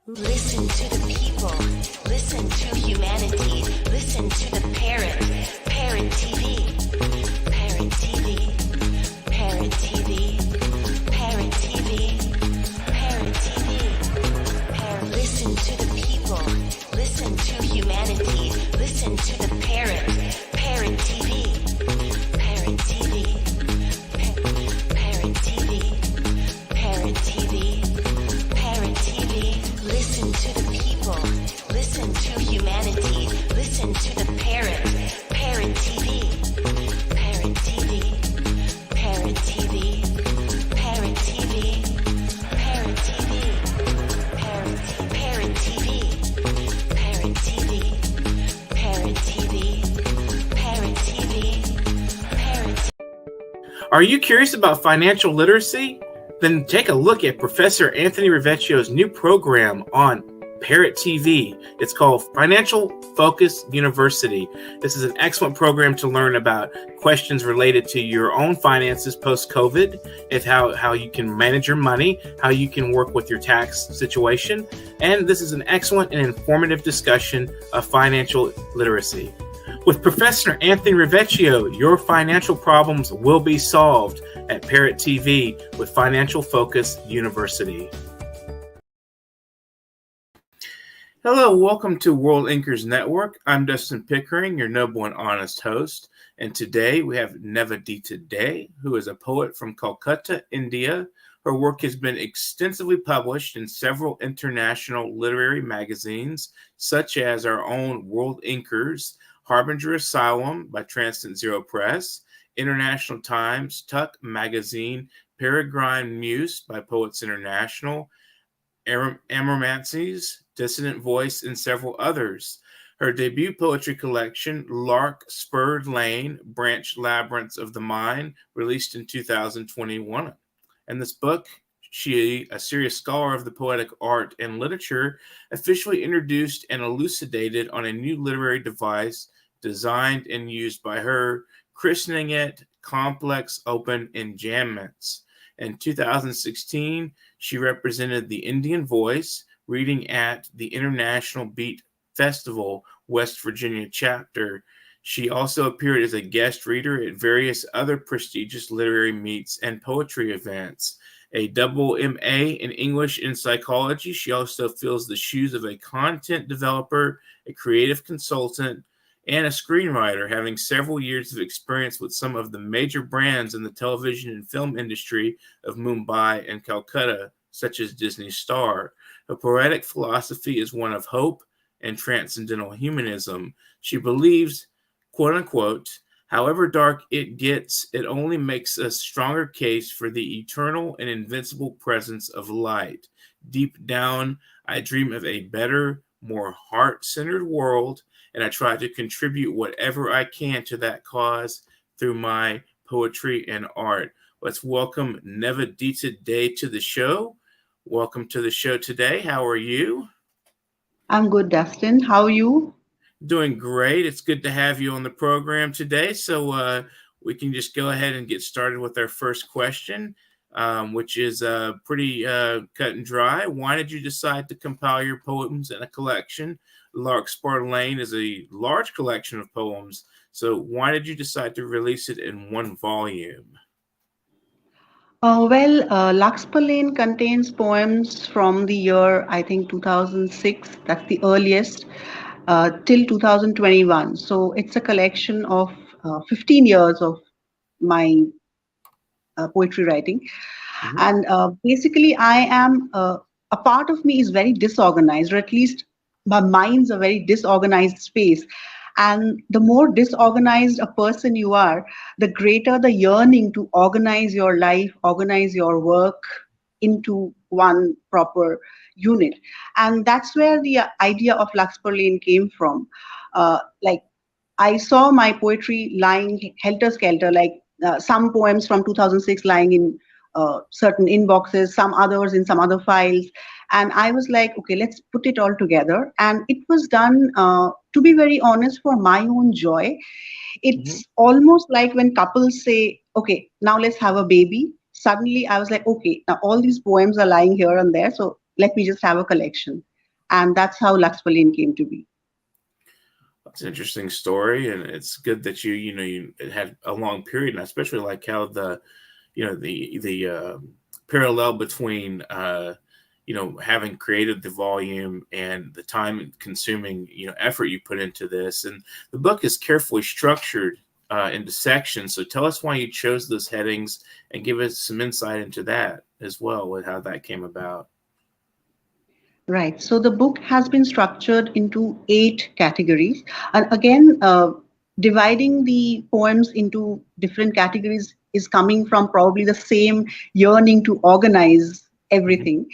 Listen to the people. Listen to humanity. Listen to the parrot. Parrot TV. Parrot TV. Parrot TV. Parrot TV. Parrot TV. Parrot. Listen to the people. Listen to humanity. Listen to the parrot. Parrot TV. Parrot TV. Parrot TV. Parrot TV. Parrot TV. Listen to the people. Listen to humanity. Listen to the parrot. Parrot TV. Parrot TV. Parrot TV. Parrot TV. Parrot TV. Parrot TV. Parrot TV. Parrot TV. Parrot TV. Parrot. Are you curious about financial literacy? Then take a look at Professor Anthony Rivecchio's new program on Parrot TV. It's called Financial Focus University. This is an excellent program to learn about questions related to your own finances post-COVID, and how you can manage your money, how you can work with your tax situation. And this is an excellent and informative discussion of financial literacy. With Professor Anthony Rivecchio, your financial problems will be solved at Parrot TV with Financial Focus University. Hello, welcome to World Anchors Network. I'm Dustin Pickering, your noble and honest host. And today we have Nivedita Dey, who is a poet from Calcutta, India. Her work has been extensively published in several international literary magazines, such as our own World Anchors, Harbinger Asylum by Transcend Zero Press, International Times, Tuck Magazine, Peregrine Muse by Poets International, Amormancies, Dissident Voice, and several others. Her debut poetry collection, Lark Spurred Lane, Branch Labyrinths of the Mind, released in 2021. And this book, she, a serious scholar of the poetic art and literature, officially introduced and elucidated on a new literary device designed and used by her, christening it Complex Open Enjambments. In 2016, she represented the Indian Voice, reading at the International Beat Festival, West Virginia chapter. She also appeared as a guest reader at various other prestigious literary meets and poetry events. A double MA in English and psychology, she also fills the shoes of a content developer, a creative consultant, and a screenwriter, having several years of experience with some of the major brands in the television and film industry of Mumbai and Calcutta, such as Disney Star. Her poetic philosophy is one of hope and transcendental humanism. She believes, quote unquote, however dark it gets, it only makes a stronger case for the eternal and invincible presence of light. Deep down, I dream of a better, more heart-centered world, and I try to contribute whatever I can to that cause through my poetry and art. Let's welcome Nivedita Dey to the show. Welcome to the show today. How are you? I'm good, Dustin. How are you? Doing great. It's good to have you on the program today. So we can just go ahead and get started with our first question, which is pretty cut and dry. Why did you decide to compile your poems in a collection? Larkspur Lane is a large collection of poems. So why did you decide to release it in one volume? Larkspur Lane contains poems from the year, I think, 2006. That's the earliest, till 2021. So it's a collection of 15 years of my poetry writing. Mm-hmm. And basically, I am, a part of me is very disorganized, or at least my mind's a very disorganized space. And the more disorganized a person you are, the greater the yearning to organize your life, organize your work into one proper unit. And that's where the idea of Larkspur Lane came from. Like, I saw my poetry lying helter-skelter, like some poems from 2006 lying in certain inboxes, some others in some other files. And I was like, okay, let's put it all together. And it was done, to be very honest, for my own joy. It's almost like when couples say, okay, now let's have a baby. Suddenly I was like, okay, now all these poems are lying here and there. So let me just have a collection. And that's how Lux Paleen came to be. It's an interesting story, and it's good that you had a long period, and I especially like how the parallel between having created the volume and the time consuming effort you put into this. And the book is carefully structured into sections. So tell us why you chose those headings and give us some insight into that as well, with how that came about. Right. So the book has been structured into 8 categories. And again, dividing the poems into different categories is coming from probably the same yearning to organize everything.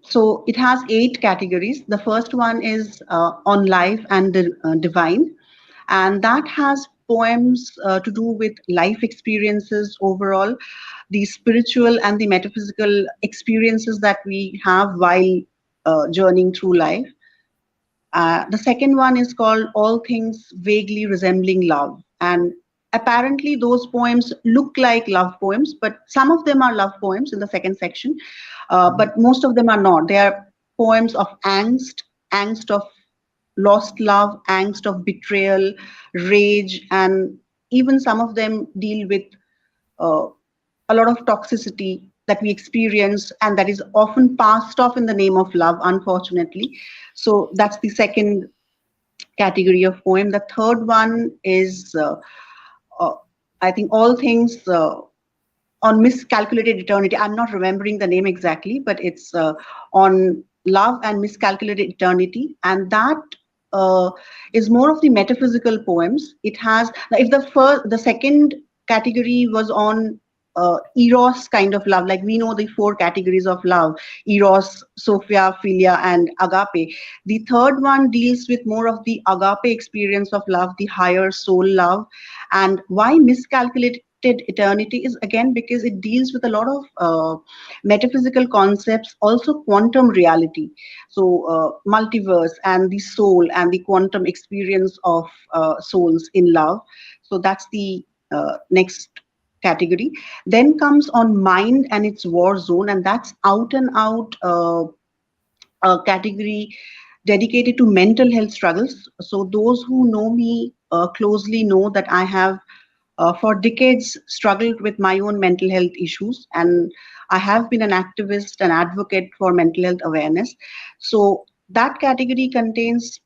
So it has 8 categories. The first one is on life and the divine. And that has poems to do with life experiences overall, the spiritual and the metaphysical experiences that we have while journeying through life. The second one is called All Things Vaguely Resembling Love. And apparently those poems look like love poems, but some of them are love poems in the second section, but most of them are not. They are poems of angst, angst of lost love, angst of betrayal, rage, and even some of them deal with uh, a lot of toxicity that we experience and that is often passed off in the name of love, unfortunately. So that's the second category of poem. The third one is, uh, I think, All Things on Miscalculated Eternity. I'm not remembering the name exactly, but it's on love and miscalculated eternity. And that is more of the metaphysical poems. It has, if the second category was on eros kind of love, like we know the 4 categories of love: eros, sophia, philia, and agape. The third one deals with more of the agape experience of love, the higher soul love. And why miscalculated eternity is again because it deals with a lot of metaphysical concepts, also quantum reality. So multiverse and the soul and the quantum experience of souls in love. So that's the next category. Then comes on mind and its war zone, and that's out and out a category dedicated to mental health struggles. So those who know me closely know that I have for decades struggled with my own mental health issues, and I have been an activist and advocate for mental health awareness. So that category contains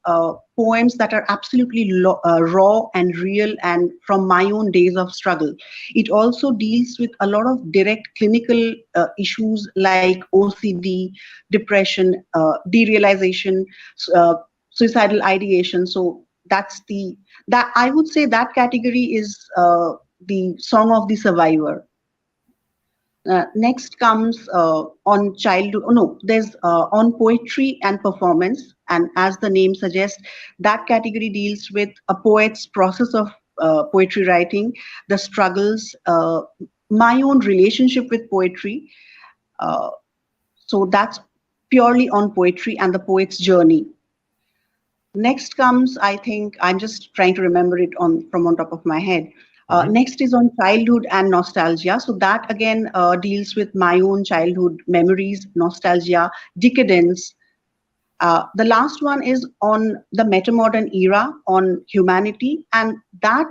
poems that are absolutely raw and real and from my own days of struggle. It also deals with a lot of direct clinical issues like OCD, depression, derealization, uh, suicidal ideation. So that I would say that category is the song of the survivor. Next comes on childhood. Oh no, there's on poetry and performance, and as the name suggests, that category deals with a poet's process of poetry writing, the struggles, my own relationship with poetry. Uh, so that's purely on poetry and the poet's journey. Next comes, I think, I'm just trying to remember it from on top of my head. Next is on childhood and nostalgia. So that again deals with my own childhood memories, nostalgia, decadence. The last one is on the metamodern era, on humanity, and that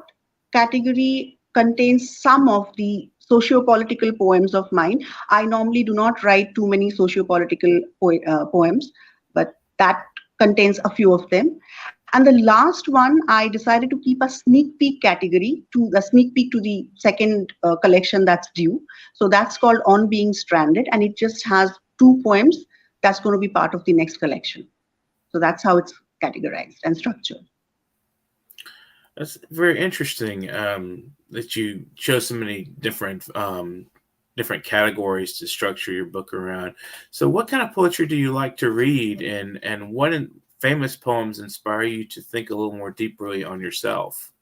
category contains some of the socio-political poems of mine. I normally do not write too many socio-political poems, but that contains a few of them. And the last one, I decided to keep a sneak peek category to the sneak peek to the second collection that's due. So that's called On Being Stranded, and it just has 2 poems that's going to be part of the next collection. So that's how it's categorized and structured. That's very interesting that you chose so many different categories to structure your book around. So what kind of poetry do you like to read, and what famous poems inspire you to think a little more deeply on yourself?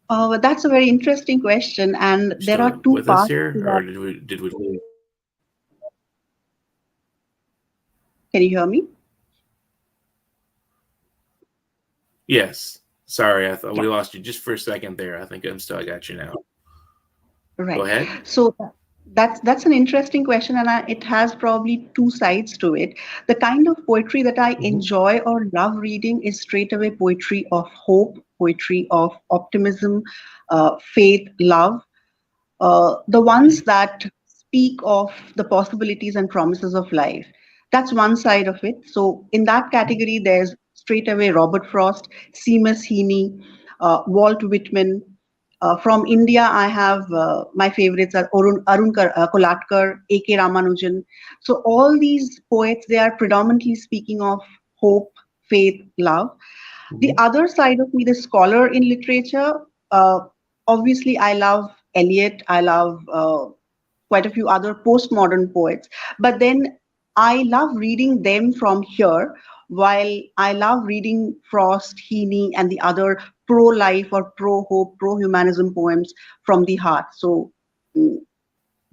That's a very interesting question, and there are 2 With us parts here, to or that. did we? Can you hear me? Yes. Sorry, I thought Yeah. we lost you just for a second there. I think I got you now. Right. Go ahead. So That's an interesting question, and it has probably two sides to it. The kind of poetry that I Hmm. enjoy or love reading is straight away poetry of hope, poetry of optimism, faith, love. The ones that speak of the possibilities and promises of life. That's one side of it. So in that category, there's straight away Robert Frost, Seamus Heaney, Walt Whitman. From India, I have my favorites are Arun Kolatkar, A.K. Ramanujan. So all these poets, they are predominantly speaking of hope, faith, love. The Hmm. other side of me, the scholar in literature, obviously I love Eliot, I love quite a few other postmodern poets, but then I love reading them from here, while I love reading Frost, Heaney, and the other pro-life or pro-hope, pro-humanism poems from the heart. So mm,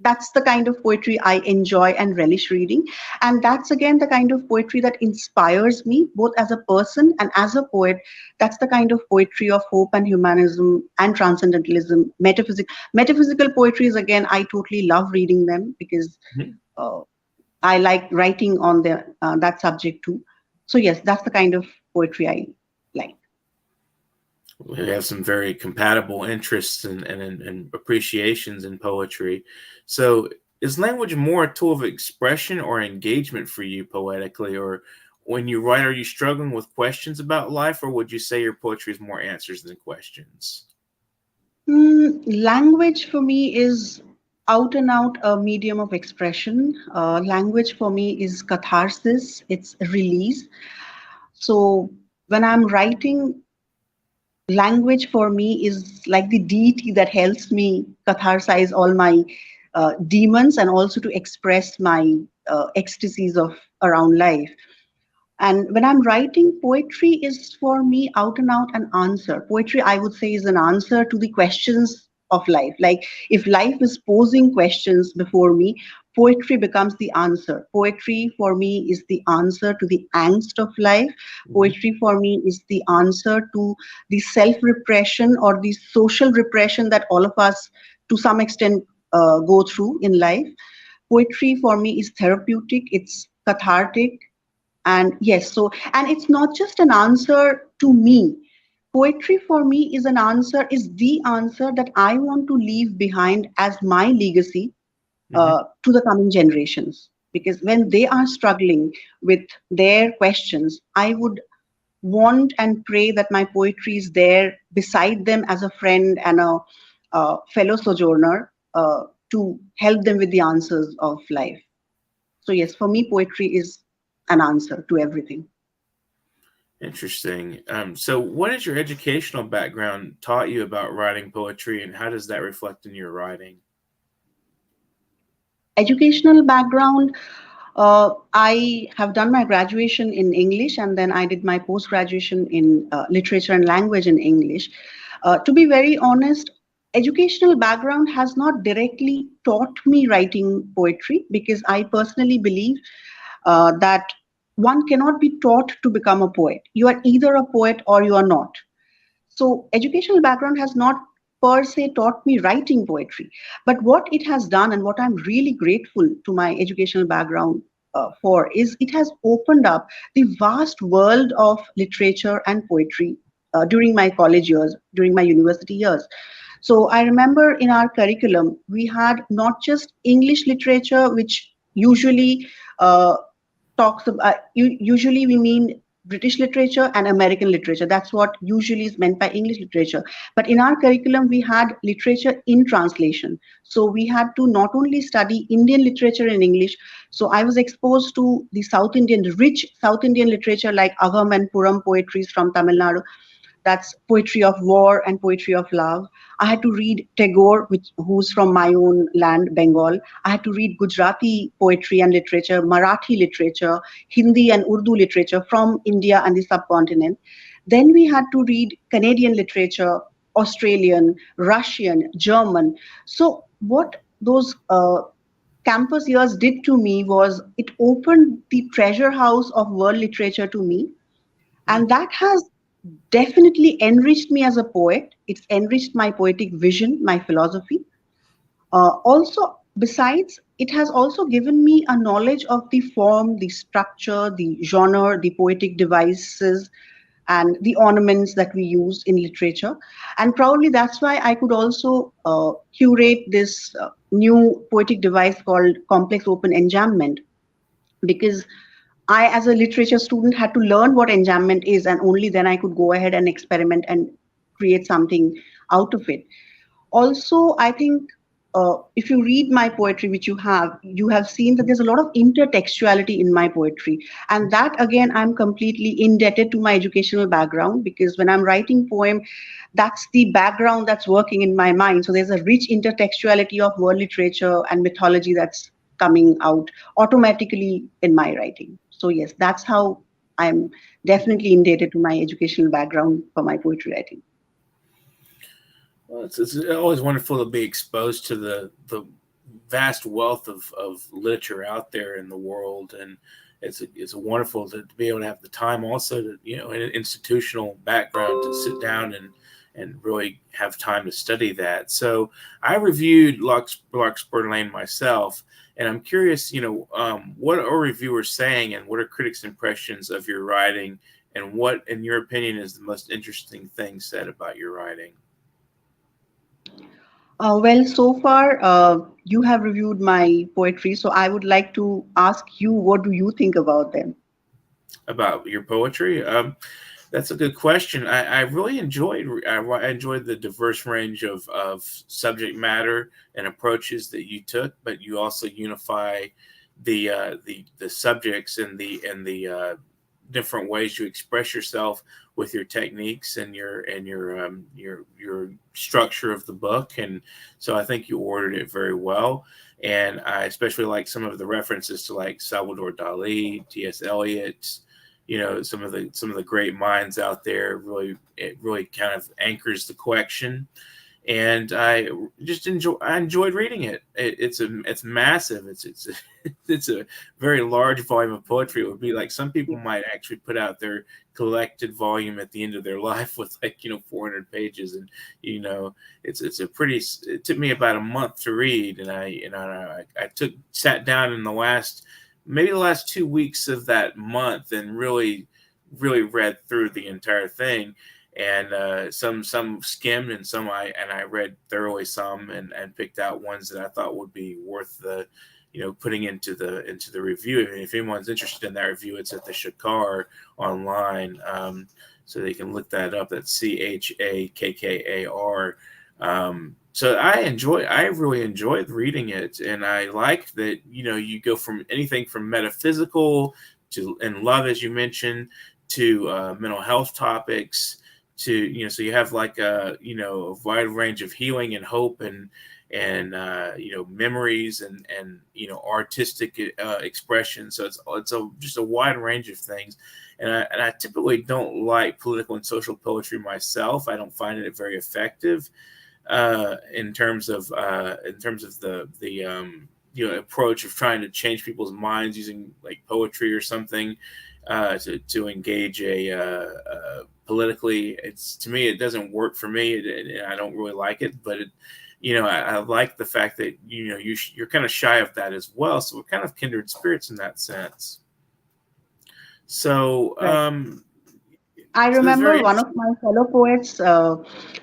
that's the kind of poetry I enjoy and relish reading. And that's again the kind of poetry that inspires me, both as a person and as a poet. That's the kind of poetry of hope and humanism and transcendentalism, metaphysical poetries. Again, I totally love reading them because uh, I like writing on that subject too. So yes, that's the kind of poetry I like. We have some very compatible interests and appreciations in poetry. So, is language more a tool of expression or engagement for you poetically? Or when you write, are you struggling with questions about life, or would you say your poetry is more answers than questions? Language for me is out and out a medium of expression. Language for me is catharsis, it's release. So when I'm writing, language for me is like the deity that helps me catharsize all my demons and also to express my ecstasies of around life. And when I'm writing, poetry is for me out and out an answer. Poetry, I would say, is an answer to the questions of life. Like if life is posing questions before me, poetry becomes the answer. Poetry for me is the answer to the angst of life. Mhm. Poetry for me is the answer to the self repression or the social repression that all of us, to some extent, go through in life. Poetry for me is therapeutic, it's cathartic, and yes, so, and it's not just an answer to me. Poetry for me is an answer, is the answer that I want to leave behind as my legacy Mhm. to the coming generations. Because when they are struggling with their questions, I would want and pray that my poetry is there beside them as a friend and a fellow sojourner to help them with the answers of life. So, yes, for me, poetry is an answer to everything. Interesting. So, what has your educational background taught you about writing poetry, and how does that reflect in your writing? Educational background, I have done my graduation in English and then I did my post graduation in literature and language in English. To be very honest, educational background has not directly taught me writing poetry because I personally believe that one cannot be taught to become a poet. You are either a poet or you are not. So, educational background has not per se taught me writing poetry, but what it has done, and what I'm really grateful to my educational background for, is it has opened up the vast world of literature and poetry during my college years, during my university years. So, I remember in our curriculum, we had not just English literature, which usually uh, talks about, usually we mean British literature and American literature. That's what usually is meant by English literature. But in our curriculum, we had literature in translation. So we had to not only study Indian literature in English, so I was exposed to the South Indian, rich South Indian literature like Agam and Puram poetries from Tamil Nadu. That's poetry of war and poetry of love. I had to read Tagore, who's from my own land, Bengal. I had to read Gujarati poetry and literature, Marathi literature, Hindi and Urdu literature from India and the subcontinent. Then we had to read Canadian literature, Australian, Russian, German. So what those campus years did to me was it opened the treasure house of world literature to me, Mm. and that has definitely enriched me as a poet. It's enriched my poetic vision, my philosophy. Also, besides, it has also given me a knowledge of the form, the structure, the genre, the poetic devices, and the ornaments that we use in literature. And probably that's why I could also curate this new poetic device called complex open enjambment, because I, as a literature student, had to learn what enjambment is, and only then I could go ahead and experiment and create something out of it. Also, I think if you read my poetry, which you have seen that there's a lot of intertextuality in my poetry. And that, again, I'm completely indebted to my educational background, because when I'm writing poem, that's the background that's working in my mind. So there's a rich intertextuality of world literature and mythology that's coming out automatically in my writing. So yes, that's how I'm definitely indebted to my educational background for my poetry writing. Well, it's always wonderful to be exposed to the vast wealth of literature out there in the world, and it's wonderful to be able to have the time also to, in an institutional background, to sit down and really have time to study that. So I reviewed Larkspur Lane myself, and I'm curious, what are reviewers saying, and what are critics' impressions of your writing, and what, in your opinion, is the most interesting thing said about your writing? Well, so far you have reviewed my poetry, so I would like to ask you, what do you think about them? About your poetry? That's a good question. I really enjoyed the diverse range of subject matter and approaches that you took, but you also unify the subjects and the different ways you express yourself with your techniques and your structure of the book. And so I think you ordered it very well. And I especially like some of the references to, like, Salvador Dali, T.S. Eliot, some of the great minds out there. It really kind of anchors the collection, and I enjoyed reading it. It's massive. It's a very large volume of poetry. It would be like some people might actually put out their collected volume at the end of their life with 400 pages, and it took me about a month to read, and I sat down in the last 2 weeks of that month and really read through the entire thing. And some skimmed, and I read thoroughly some, and picked out ones that I thought would be worth the putting into the review. I mean, if anyone's interested in that review, it's at the Shakar online, so they can look that up. That's CHAKKAR. So I really enjoyed reading it, and I liked that you go from anything from metaphysical and love, as you mentioned, to mental health topics, to so you have like a wide range of healing and hope and memories and artistic expression. So it's just a wide range of things. And I typically don't like political and social poetry myself. I don't find it very effective in terms of the approach of trying to change people's minds using like poetry or something to engage politically. To me, it doesn't work for me. I don't really like it, but I like the fact that you're kind of shy of that as well. So we're kind of kindred spirits in that sense. So I remember one of my fellow poets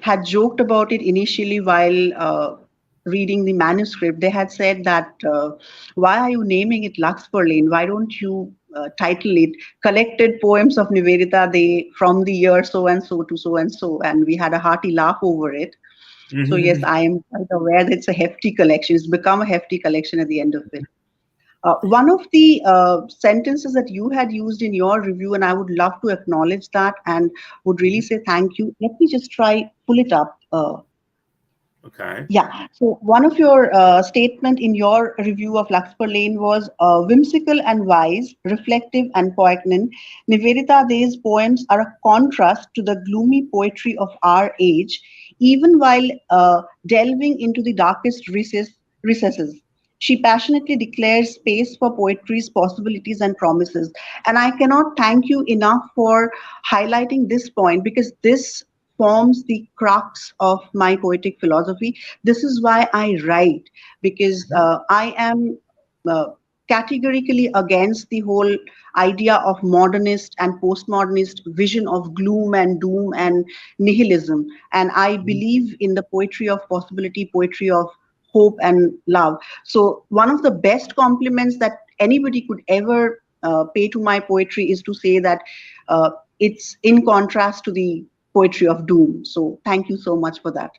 had joked about it initially while reading the manuscript. They had said that, why are you naming it Larkspur Lane? Why don't you title it Collected Poems of Nivedita Dey from the year so and so to so and so? And we had a hearty laugh over it. Mm-hmm. So yes, I am quite aware that it's a hefty collection. It's become a hefty collection at the end of it. One of the sentences that you had used in your review, and I would love to acknowledge that and would really say thank you. Let me just pull it up. Okay. Yeah. So one of your statement in your review of Larkspur Lane was whimsical and wise, reflective and poignant. Nivedita Dey's poems are a contrast to the gloomy poetry of our age, even while delving into the darkest recesses. She passionately declares space for poetry's possibilities and promises. And I cannot thank you enough for highlighting this point, because this forms the crux of my poetic philosophy. This is why I write, because I am uh, categorically against the whole idea of modernist and postmodernist vision of gloom and doom and nihilism. And I believe in the poetry of possibility, poetry of hope and love. So one of the best compliments that anybody could ever pay to my poetry is to say that uh, it's in contrast to the poetry of doom. So thank you so much for that.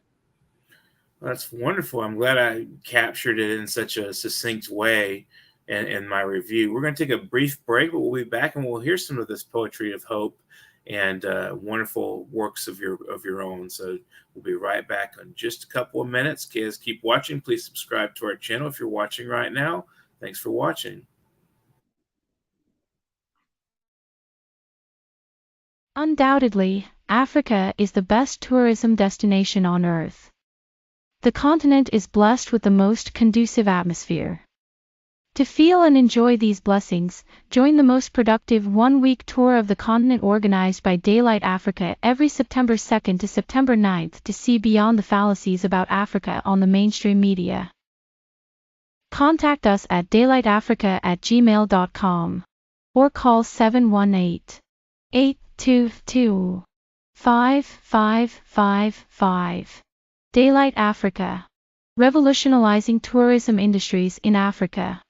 That's wonderful. I'm glad I captured it in such a succinct way in my review. We're going to take a brief break, but we'll be back and we'll hear some of this poetry of hope and wonderful works of your own. So we'll be right back in just a couple of minutes. Kids, keep watching. Please subscribe to our channel if you're watching right now. Thanks for watching. Undoubtedly, Africa is the best tourism destination on Earth. The continent is blessed with the most conducive atmosphere. To feel and enjoy these blessings, join the most productive one-week tour of the continent organized by Daylight Africa every September 2nd to September 9th to see beyond the fallacies about Africa on the mainstream media. Contact us at daylightafrica@gmail.com or call 718-822-5555. Daylight Africa. Revolutionizing tourism industries in Africa.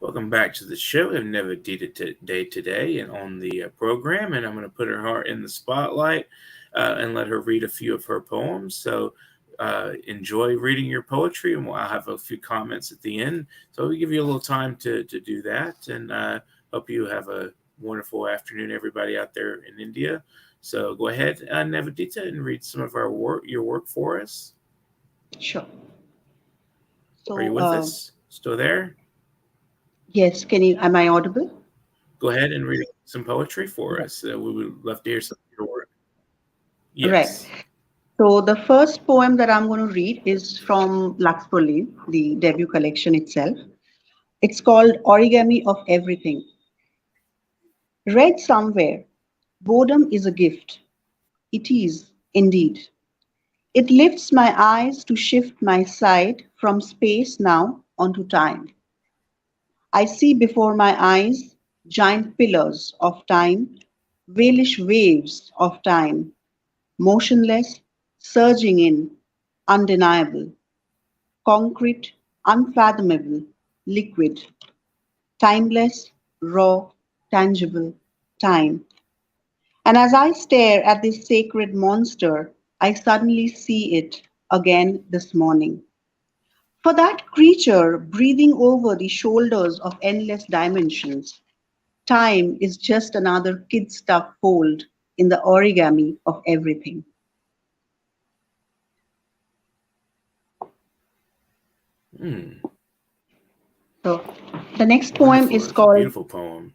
Welcome back to the show. We have Nivedita Dey today and on the program, and I'm going to put her heart in the spotlight and let her read a few of her poems. So enjoy reading your poetry, and I'll have a few comments at the end. So we'll give you a little time to do that, and hope you have a wonderful afternoon, everybody out there in India. So go ahead, Nivedita, and read some of your work for us. Sure. So, are you with us? Still there? Yes. Am I audible? Go ahead and read some poetry for us. We would love to hear some of your work. Yes. Right. So the first poem that I'm going to read is from Lux Pauline, the debut collection itself. It's called Origami of Everything. Read somewhere, boredom is a gift. It is, indeed. It lifts my eyes to shift my sight from space now onto time. I see before my eyes giant pillars of time, whalish waves of time, motionless, surging in, undeniable, concrete, unfathomable, liquid, timeless, raw, tangible, time. And as I stare at this sacred monster, I suddenly see it again this morning. For that creature breathing over the shoulders of endless dimensions, time is just another kid stuff fold in the origami of everything. So the next poem Wonderful. is It's a called, beautiful poem.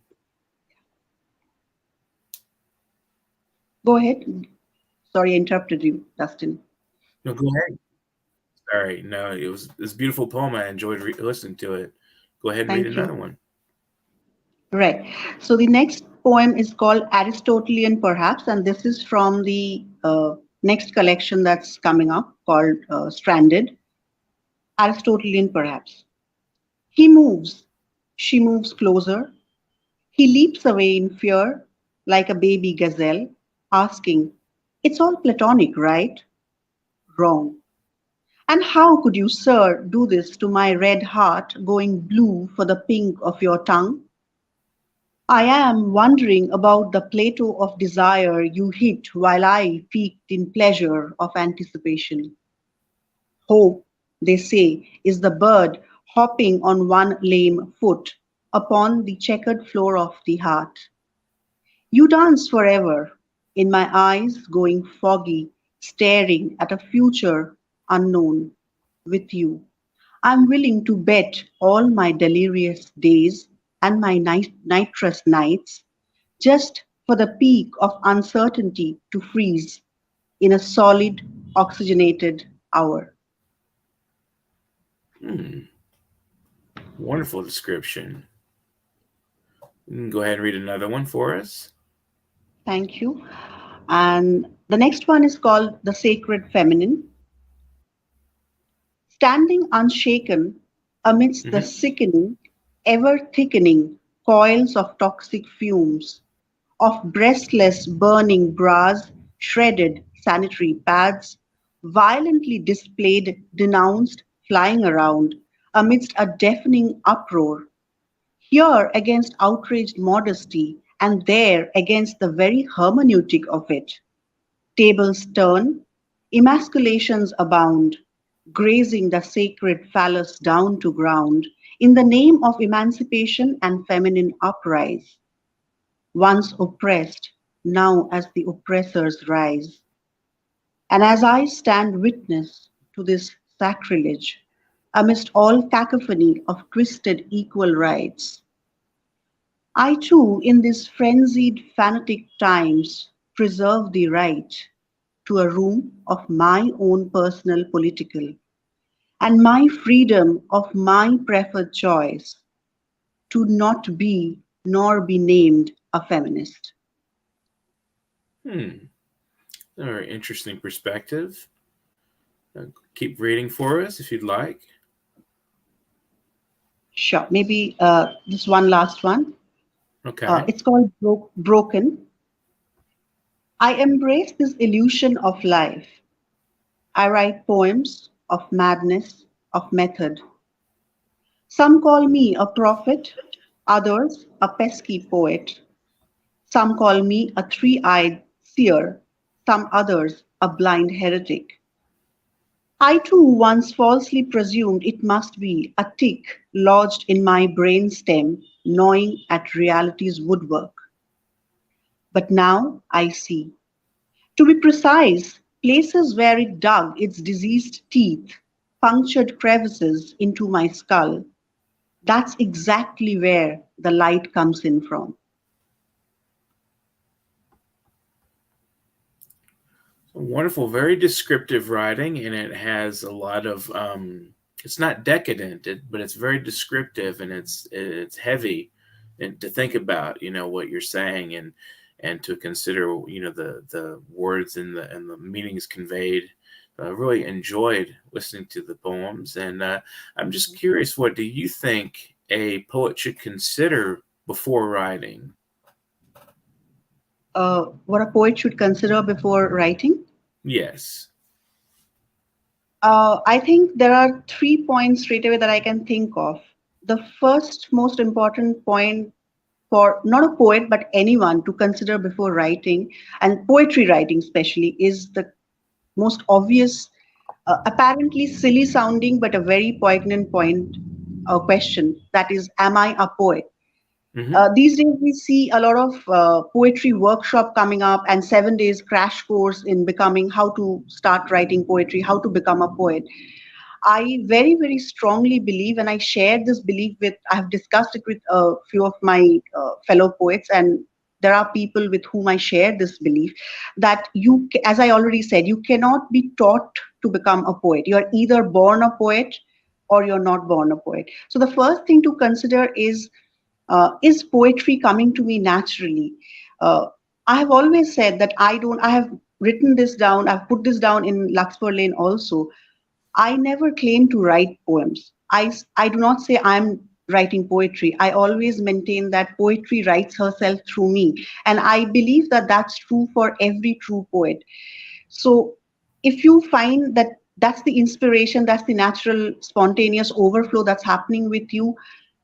go ahead. Sorry, I interrupted you, Dustin. No, go ahead. Sorry. No, it's a beautiful poem. I enjoyed listening to it. Go ahead and read Thank another you. one. Right. So the next poem is called Aristotelian, perhaps, and this is from the next collection that's coming up called Stranded. Aristotelian, perhaps. He moves. She moves closer. He leaps away in fear, like a baby gazelle, asking, "It's all platonic, right?" Wrong. And how could you, sir, do this to my red heart going blue for the pink of your tongue? I am wondering about the plateau of desire you hit while I peaked in pleasure of anticipation. Hope, they say, is the bird hopping on one lame foot upon the checkered floor of the heart. You dance forever, in my eyes going foggy, staring at a future unknown with you. I'm willing to bet all my delirious days and my nitrous nights just for the peak of uncertainty to freeze in a solid, oxygenated hour. Hmm. Wonderful description. You can go ahead and read another one for us. Thank you. And the next one is called The Sacred Feminine. Standing unshaken amidst the Hmm. sickening, ever thickening coils of toxic fumes, of breastless burning bras, shredded sanitary pads, violently displayed, denounced, flying around amidst a deafening uproar, here against outraged modesty, and there against the very hermeneutic of it. Tables turn, emasculations abound, grazing the sacred phallus down to ground in the name of emancipation and feminine uprise. Once oppressed, now as the oppressors rise. And as I stand witness to this sacrilege, amidst all cacophony of twisted equal rights, I too, in these frenzied fanatic times, preserve the right to a room of my own personal political and my freedom of my preferred choice to not be nor be named a feminist. Hmm. A very interesting perspective. Keep reading for us if you'd like. Sure, maybe just one last one. Okay. It's called Broken. I embrace this illusion of life. I write poems of madness, of method. Some call me a prophet, others a pesky poet. Some call me a three-eyed seer, some others a blind heretic. I too once falsely presumed it must be a tick lodged in my brain stem, gnawing at reality's woodwork. But now I see. To be precise, places where it dug its diseased teeth, punctured crevices into my skull, that's exactly where the light comes in from. Wonderful, very descriptive writing, and it has a lot of. It's not decadent, but it's very descriptive, and it's heavy, and to think about, what you're saying, and to consider, the words and the meanings conveyed. I really enjoyed listening to the poems, and I'm just curious, what do you think a poet should consider before writing? What a poet should consider before writing? Yes. I think there are 3 points straight away that I can think of. The first most important point for not a poet but anyone to consider before writing, and poetry writing especially, is the most obvious, apparently silly sounding but a very poignant point question, that is, am I a poet? Hmm. These days, we see a lot of poetry workshop coming up and 7 days crash course in becoming how to start writing poetry, how to become a poet. I very, very strongly believe, and I share this belief with, I've discussed it with a few of my fellow poets, and there are people with whom I share this belief that you, as I already said, you cannot be taught to become a poet. You are either born a poet or you're not born a poet. So the first thing to consider is poetry coming to me naturally? Uh, I have always said that I have written this down, I've put this down in Larkspur Lane also. I never claim to write poems. I do not say I'm writing poetry. I always maintain that poetry writes herself through me. And I believe that that's true for every true poet. So if you find that that's the inspiration, that's the natural, spontaneous overflow that's happening with you,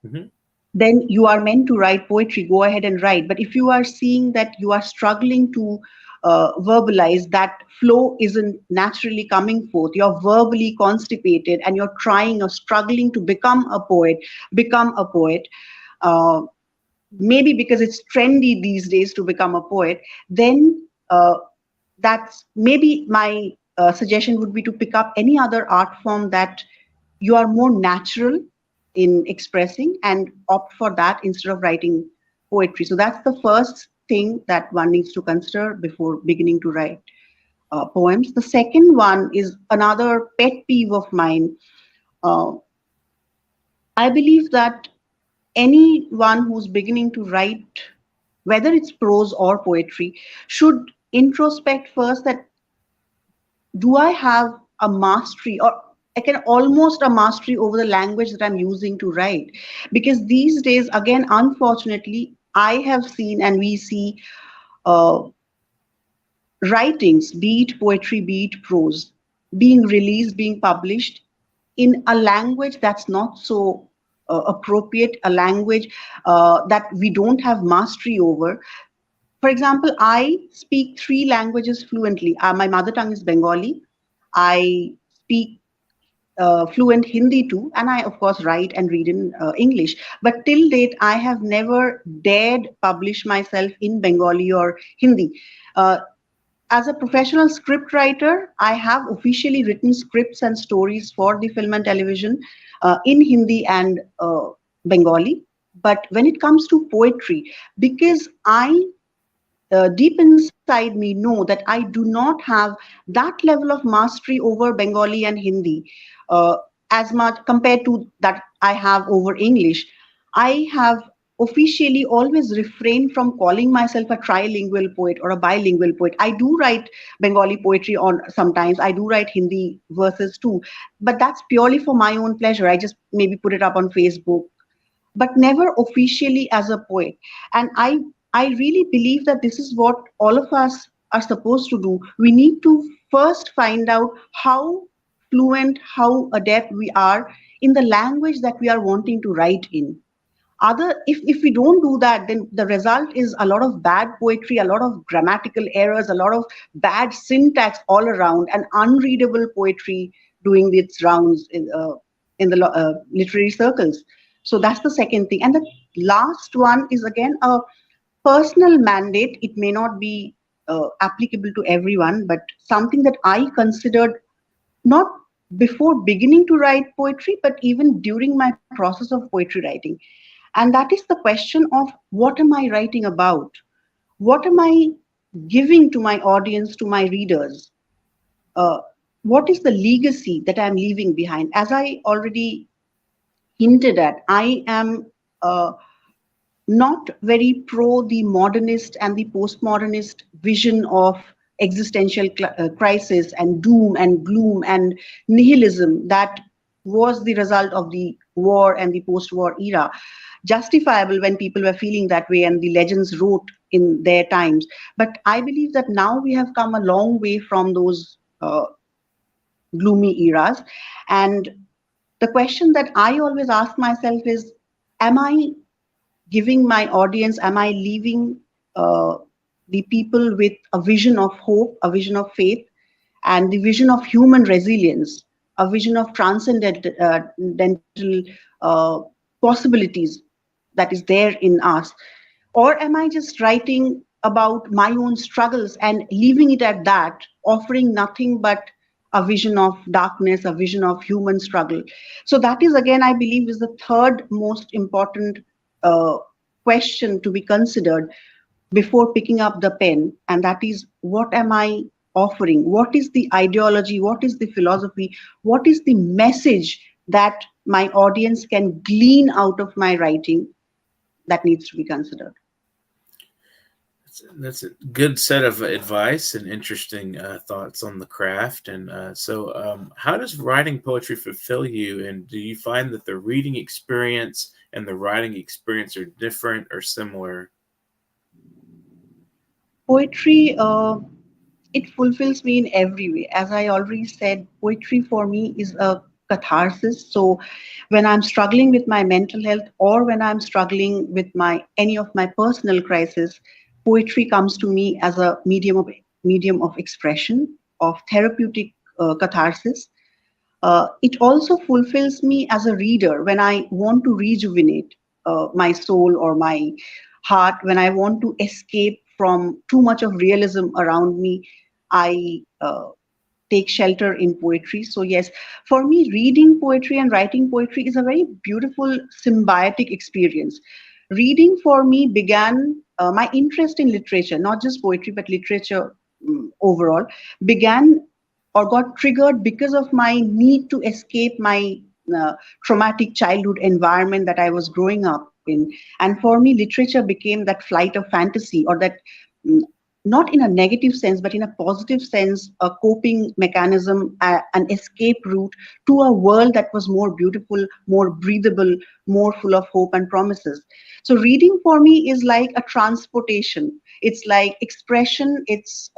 Mhm. then you are meant to write poetry. Go ahead and write. But if you are seeing that you are struggling to verbalize, that flow isn't naturally coming forth, you're verbally constipated and you're trying or struggling to become a poet, uh, maybe because it's trendy these days to become a poet, then that's maybe my suggestion would be to pick up any other art form that you are more natural in expressing and opt for that instead of writing poetry. So that's the first thing that one needs to consider before beginning to write poems. The second one is another pet peeve of mine. Uh, I believe that anyone who's beginning to write, whether it's prose or poetry, should introspect first that do I have a mastery, or I can almost a mastery over the language that I'm using to write? Because these days, again, unfortunately, I have seen and we see uh, writings, be it poetry, be it prose, being released, being published in a language that's not so appropriate, a language that we don't have mastery over. For example, I speak three languages fluently. My mother tongue is Bengali. I speak fluent Hindi too, and I, of course, write and read in English. But till date, I have never dared publish myself in Bengali or Hindi. Uh, as a professional script writer, I have officially written scripts and stories for the film and television in Hindi and Bengali. But when it comes to poetry, because I deep inside me know that I do not have that level of mastery over Bengali and Hindi uh, as much compared to that I have over English. I have officially always refrained from calling myself a trilingual poet or a bilingual poet. I do write Bengali poetry on sometimes. I do write Hindi verses too, but that's purely for my own pleasure. I just maybe put it up on Facebook, but never officially as a poet. And I really believe that this is what all of us are supposed to do. We need to first find out how fluent, how adept we are in the language that we are wanting to write in. If we don't do that, then the result is a lot of bad poetry, a lot of grammatical errors, a lot of bad syntax all around, and unreadable poetry doing its rounds in the literary circles. So that's the second thing. And the last one is again a personal mandate. It may not be applicable to everyone, but something that I considered not before beginning to write poetry, but even during my process of poetry writing. And that is the question of what am I writing about? What am I giving to my audience, to my readers? Uh, what is the legacy that I'm leaving behind? As I already hinted at, I am not very pro the modernist and the postmodernist vision of existential crisis and doom and gloom and nihilism that was the result of the war and the post-war era. Justifiable when people were feeling that way and the legends wrote in their times. But I believe that now we have come a long way from those gloomy eras. And the question that I always ask myself is, am I giving my audience, am I leaving the people with a vision of hope, a vision of faith, and the vision of human resilience, a vision of transcendental possibilities that is there in us? Or am I just writing about my own struggles and leaving it at that, offering nothing but a vision of darkness, a vision of human struggle. So that is, again, I believe, is the third most important question to be considered before picking up the pen, and that is, what am I offering? What is the ideology? What is the philosophy? What is the message that my audience can glean out of my writing? That needs to be considered. That's a good set of advice and interesting thoughts on the craft. And how does writing poetry fulfill you? And do you find that the reading experience and the writing experience are different or similar? Poetry, it fulfills me in every way. As I already said, poetry for me is a catharsis. So when I'm struggling with my mental health, or when I'm struggling with any of my personal crisis, poetry comes to me as a medium of expression, of therapeutic catharsis. It also fulfills me as a reader when I want to rejuvenate my soul or my heart, when I want to escape from too much of realism around me. I take shelter in poetry. So, yes, for me, reading poetry and writing poetry is a very beautiful symbiotic experience. Reading for me began my interest in literature, not just poetry, but literature overall, began or got triggered because of my need to escape my traumatic childhood environment that I was growing up in. And for me, literature became that flight of fantasy, or that, mm, not in a negative sense, but in a positive sense, a coping mechanism, an escape route to a world that was more beautiful, more breathable, more full of hope and promises. So, reading for me is like a transportation. It's like expression, it's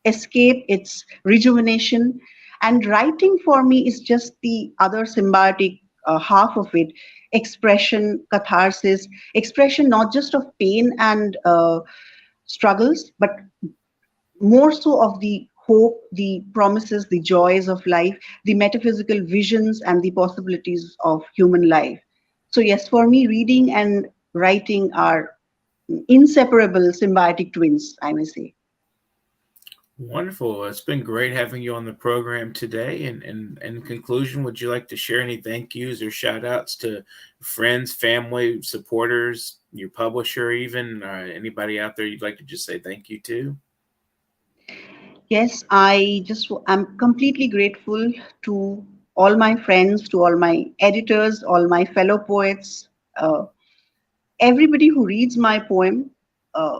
escape, it's rejuvenation. And writing for me is just the other symbiotic half of it: expression, catharsis, expression not just of pain and struggles, but more so of the hope, the promises, the joys of life, the metaphysical visions, and the possibilities of human life. So, yes, for me, reading and writing are inseparable symbiotic twins, I may say. Wonderful. It's been great having you on the program today. And in conclusion, would you like to share any thank yous or shout outs to friends, family, supporters, your publisher, even anybody out there you'd like to just say thank you to? Yes, I'm completely grateful to all my friends, to all my editors, all my fellow poets, uh, everybody who reads my poem. Uh,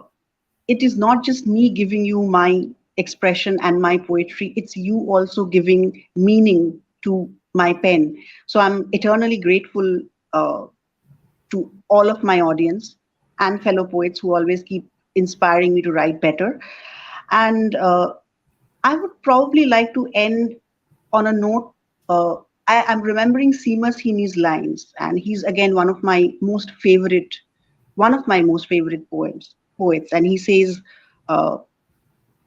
it is not just me giving you my expression and my poetry, it's you also giving meaning to my pen. So I'm eternally grateful uh, to all of my audience and fellow poets who always keep inspiring me to write better. And I would probably like to end on a note. Uh, I'm remembering Seamus Heaney's lines, and he's again one of my most favorite poets. And he says, uh,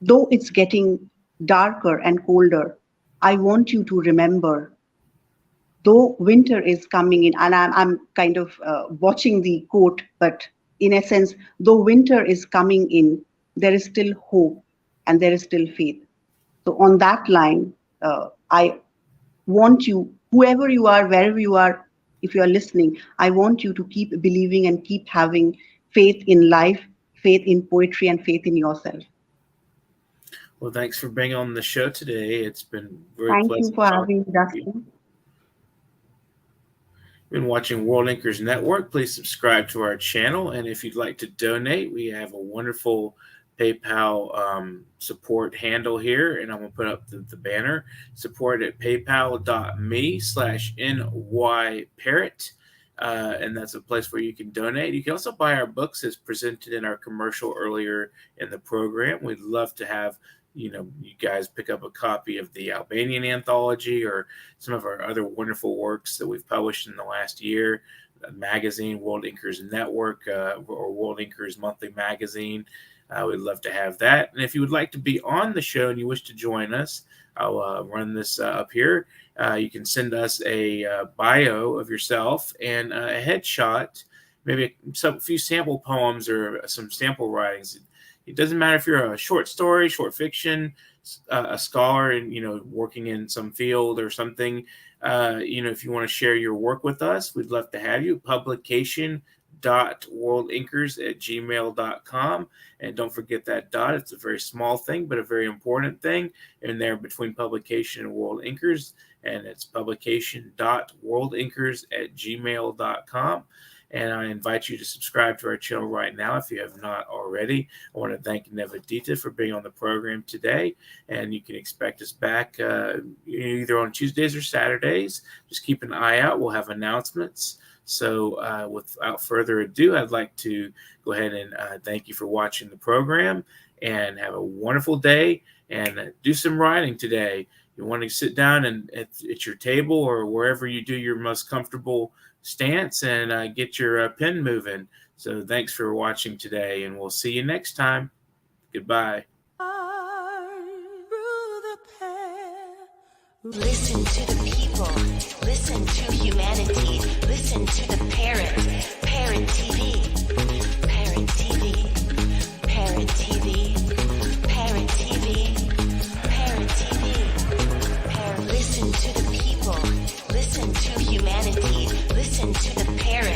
"Though it's getting darker and colder, I want you to remember, though winter is coming in." And I'm kind of watching the quote, but in essence, though winter is coming in, there is still hope and there is still faith. So on that line, I want you, whoever you are, wherever you are, if you are listening, I want you to keep believing and keep having faith in life, faith in poetry, and faith in yourself. Well, thanks for being on the show today. It's been very Thank you pleasant for talking having me, with you. Dustin. Been watching World Inkers Network. Please subscribe to our channel. And if you'd like to donate, we have a wonderful PayPal support handle here. And I'm going to put up the banner. Support at paypal.me/nyparrot. And that's a place where you can donate. You can also buy our books as presented in our commercial earlier in the program. We'd love to have you guys pick up a copy of the Albanian anthology or some of our other wonderful works that we've published in the last year. The magazine, World Inkers Network, or World Inkers Monthly Magazine. We'd love to have that. And if you would like to be on the show and you wish to join us, I'll run this up here. You can send us a bio of yourself and a headshot, maybe a few sample poems or some sample writings. It doesn't matter if you're a short story, short fiction, a scholar, and working in some field or something. If you want to share your work with us, we'd love to have you. Publication.worldinkers@gmail.com. And don't forget that dot. It's a very small thing, but a very important thing in there between publication and World Inkers. And it's publication.worldinkers@gmail.com. And I invite you to subscribe to our channel right now if you have not already. I want to thank Nivedita for being on the program today. And you can expect us back either on Tuesdays or Saturdays. Just keep an eye out. We'll have announcements. So without further ado, I'd like to go ahead and thank you for watching the program, and have a wonderful day, and do some writing today. You want to sit down and at your table or wherever you do your most comfortable stance, and get your pen moving. So thanks for watching today, and we'll see you next time. Goodbye. Listen to the people. Listen to humanity. Listen to the parrot. Parrot TV. Parrot TV. Parrot TV. Parrot TV. Parrot TV. Listen to the people. Listen to humanity. Listen to the parrot.